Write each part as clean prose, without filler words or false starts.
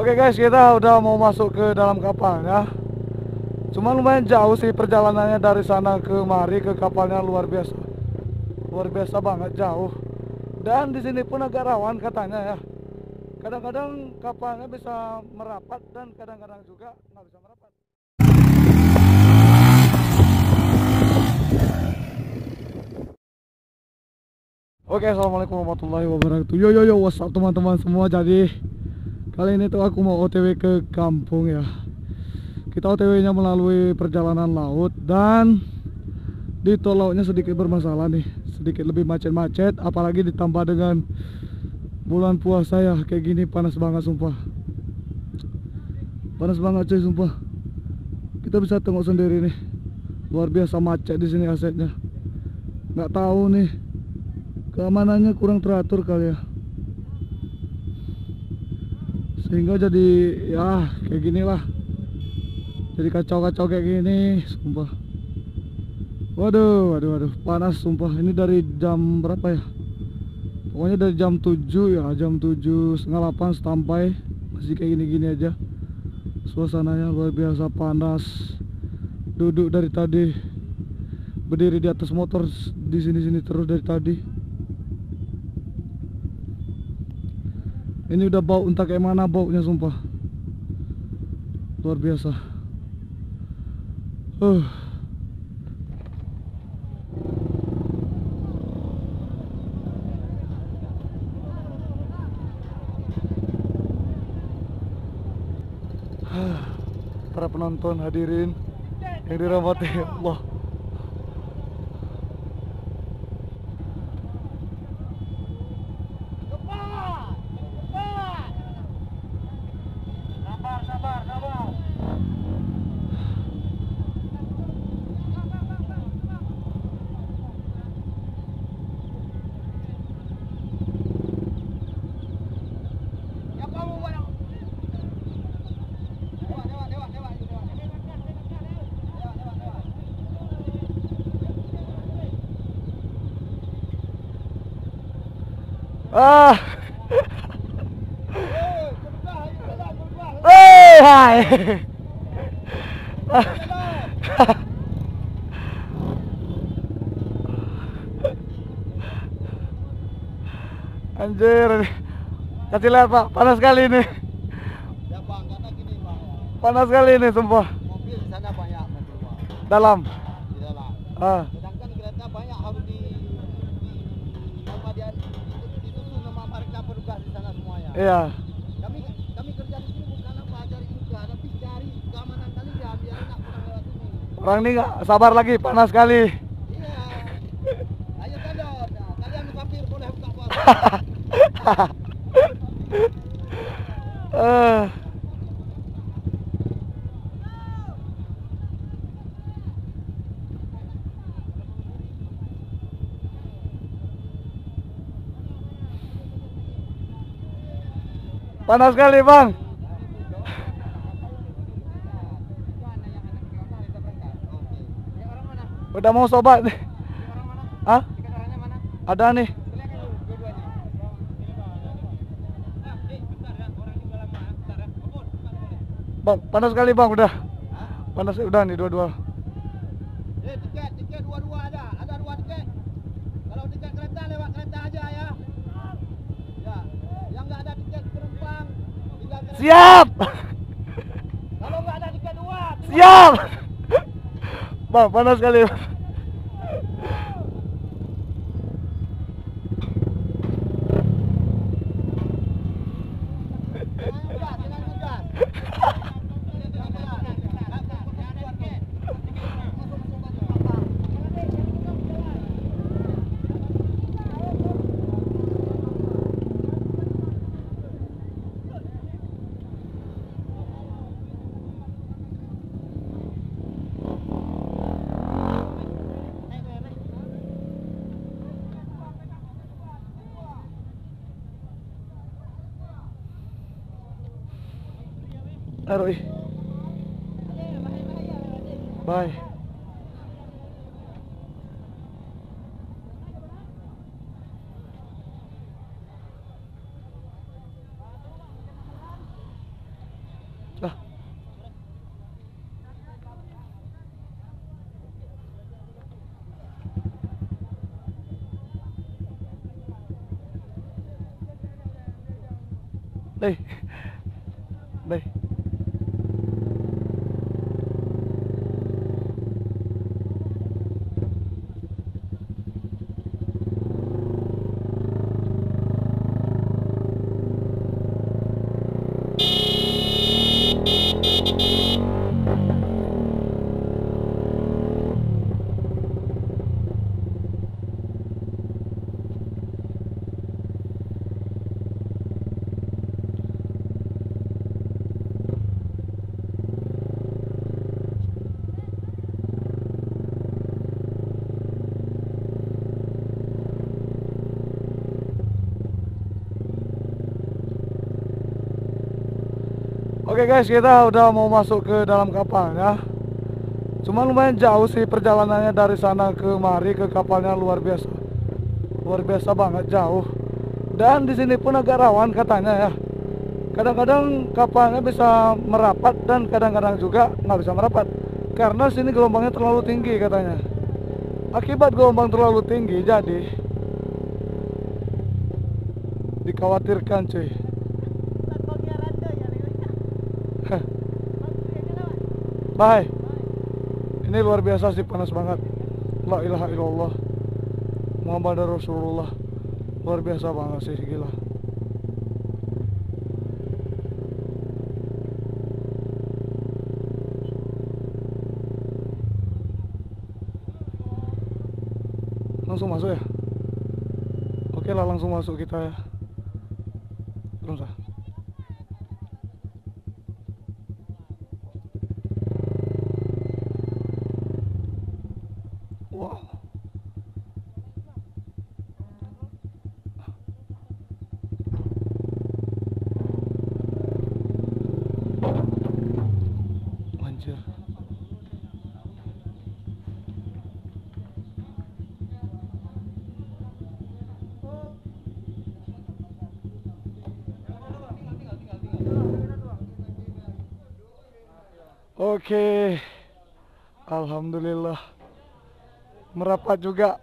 Oke guys, kita udah mau masuk ke dalam kapalnya. Cuma lumayan jauh sih perjalanannya dari sana ke mari ke kapalnya, luar biasa. Luar biasa banget jauh. Dan di sini pun agak rawan katanya ya. Kadang-kadang kapalnya bisa merapat dan kadang-kadang juga nggak bisa merapat. Oke, assalamualaikum warahmatullahi wabarakatuh. Yo, what's up teman-teman semua. Jadi kali ini tuh aku mau OTW ke kampung ya. Kita OTW-nya melalui perjalanan laut dan di tol lautnya sedikit bermasalah nih, sedikit lebih macet-macet, apalagi ditambah dengan bulan puasa ya. Kayak gini panas banget sumpah. Panas banget cuy sumpah. Kita bisa tengok sendiri nih. Luar biasa macet di sini asetnya. Nggak tahu nih, keamanannya kurang teratur kali ya. Sehingga jadi ya kayak gini lah. Jadi kacau-kacau kayak gini sumpah. Waduh, panas sumpah. Ini dari jam berapa ya? Pokoknya dari jam 7 ya, jam 7 setengah 8 sampai masih kayak gini-gini aja. Suasananya luar biasa panas. Duduk dari tadi, berdiri di atas motor di sini-sini terus dari tadi. Ini udah bau entah kayak mana baunya sumpah. Luar biasa. Para penonton hadirin yang dirahmati Allah. Sabar. Hai. Anjir, kasih lihat Pak, panas sekali ini. Ya Bang, karena gini Bang ya. Panas sekali ini sumpah. Mobil di sana banyak mobil Bang. Dalam. Di dalam. Sedangkan kereta banyak harus di nama dia itu tuh nama mereka petugas di sana semuanya. Iya. Kami kerja di sini bukan apa cari juga, tapi cari keamanan kalian biar enak pulang lewat sini. Orang ini nggak sabar lagi, panas sekali. Iya. Ayo kalian, kalian musafir boleh buka puasa. Panas sekali Bang. Udah mau sobat nih. Hah? Ada nih. Bang, panas sekali Bang, udah. Panas udah nih dua-dua. Tiket dua-dua ada dua tiket. Kalau tiket kereta lewat kereta aja ya. Ya, yang nggak ada tiket penumpang tinggal kereta. Siap. Kalau nggak ada tiket dua. Siap. Bang, panas sekali. Taruh. Bye. Deh. Deh. Oke guys, kita udah mau masuk ke dalam kapalnya. Cuman lumayan jauh sih perjalanannya dari sana ke mari ke kapalnya, luar biasa. Luar biasa banget jauh. Dan di sini pun agak rawan katanya ya. Kadang-kadang kapalnya bisa merapat dan kadang-kadang juga nggak bisa merapat. Karena sini gelombangnya terlalu tinggi katanya. Akibat gelombang terlalu tinggi jadi dikhawatirkan cuy. Bye. Ini luar biasa sih, panas banget. La ilaha illallah Muhammad Rasulullah. Luar biasa banget sih, gila. Langsung masuk ya? Oke lah, langsung masuk kita ya. Terus ah. Wow. Anjir. Oke. Alhamdulillah. Merapat juga.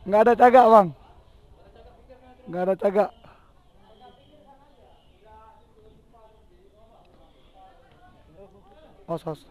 Nggak ada cagak bang. Nggak ada cagak. Os.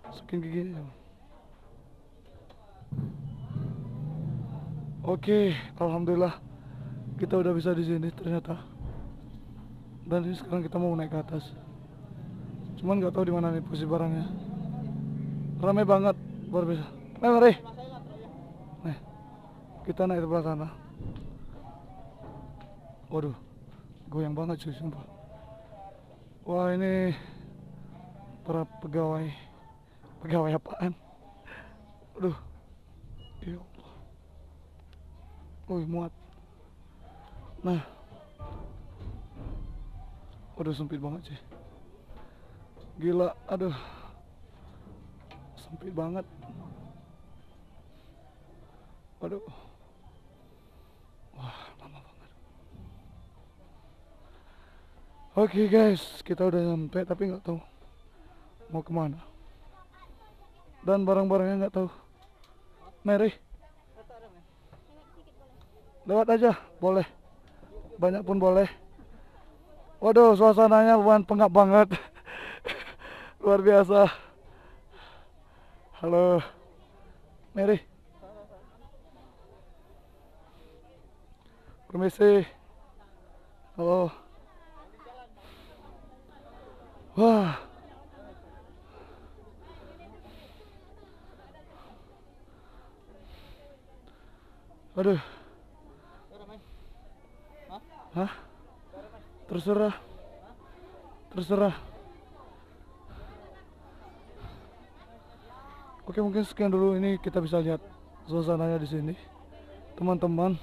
Masukin gigi. Oke, alhamdulillah kita udah bisa di sini ternyata. Dan ini sekarang kita mau naik ke atas. Cuman nggak tahu di mana nih posisi barangnya. Ramai banget, luar biasa. Mari. Nih, kita naik sebelah sana. Waduh, goyang banget cuy, sumpah. Wah, ini para pegawai apaan? Aduh, ya Allah. Muat. Nah, waduh, sempit banget sih. Gila, aduh, sempit banget. Waduh, wah, lama banget. Oke guys, kita udah nyampe tapi nggak tahu mau kemana. Dan barang-barangnya nggak tahu. Mari. Lewat aja, boleh. Banyak pun boleh. Waduh, suasananya lumayan pengap banget. Luar biasa. Halo. Mari. Permisi. Halo. Wah. Aduh. Hah? Terserah. Oke, mungkin sekian dulu, ini kita bisa lihat suasananya di sini. Teman-teman,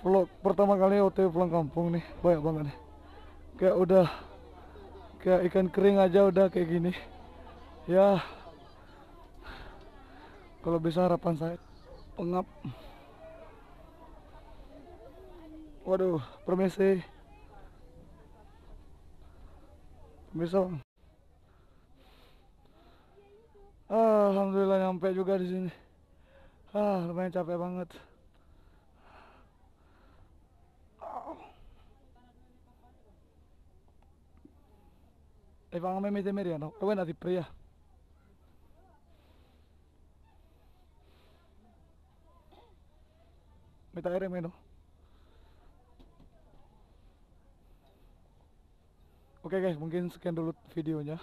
vlog pertama kali OTW pulang kampung nih, banyak banget nih. Kayak udah kayak ikan kering aja udah kayak gini. Ya, kalau bisa harapan saya pengap. Waduh, permisi. Bisa. Alhamdulillah nyampe juga di sini. Lumayan capek banget. Ifang may mete meriano. Kawan ati pria. Minta air meno. Oke guys, mungkin sekian dulu videonya.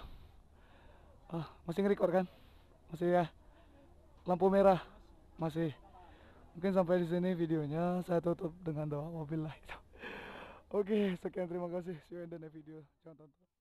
Masih nge-record kan? Masih ya. Lampu merah masih. Mungkin sampai di sini videonya. Saya tutup dengan doa wabillahi. Oke, sekian terima kasih. See you in the next video. Jangan tonton.